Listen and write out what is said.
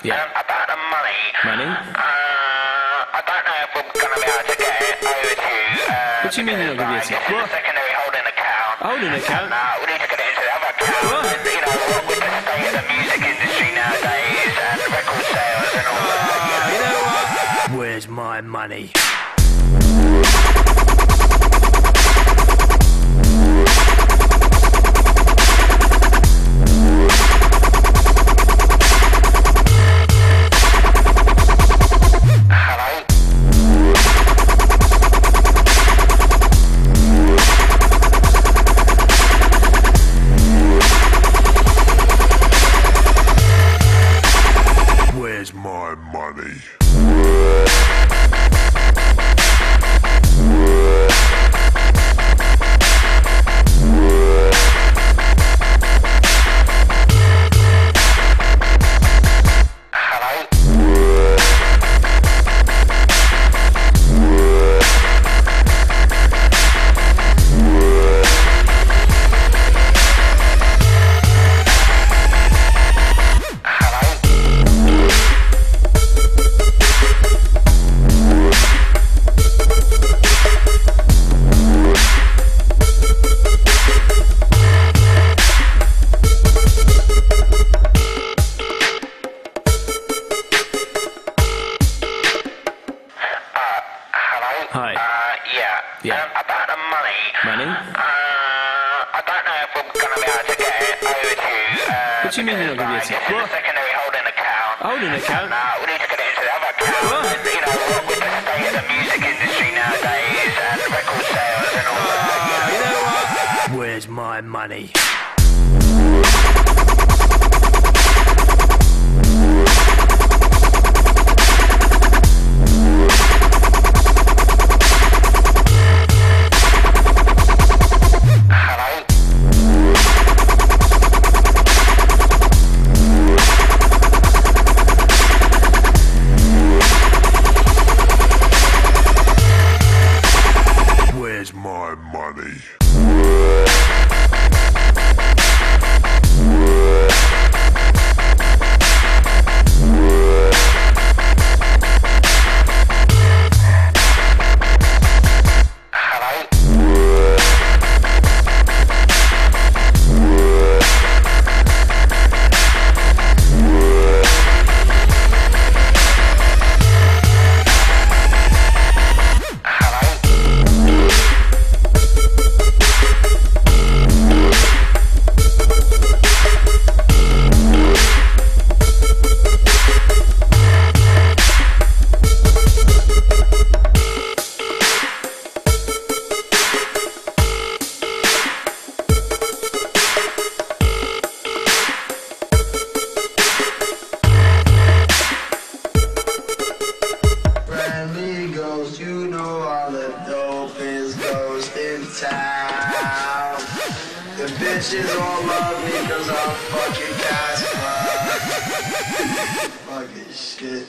Yeah. About the money. Money? I don't know if we're going to be able to get it over to you. What do you mean you're not going to be able to? This is a secondary holding account. Holding account? We need to get it into the other account. What? And, you know, with the state of the music industry nowadays and record sales and all that. You know what? Where's my money? Where's my money? Hi. Yeah. About the money. Money? I don't know if we're going to be able to get it over to you. What do you mean you're not going to be able to? This is a secondary holding account. Holding account? We need to get it into the other account. What? And, you know, with the state of the music industry nowadays and record sales and all that. You know what? Where's my money? Where's my money? You know all the dopest goes in town. The bitches all love me cause I'm fucking Casper. Fucking shit.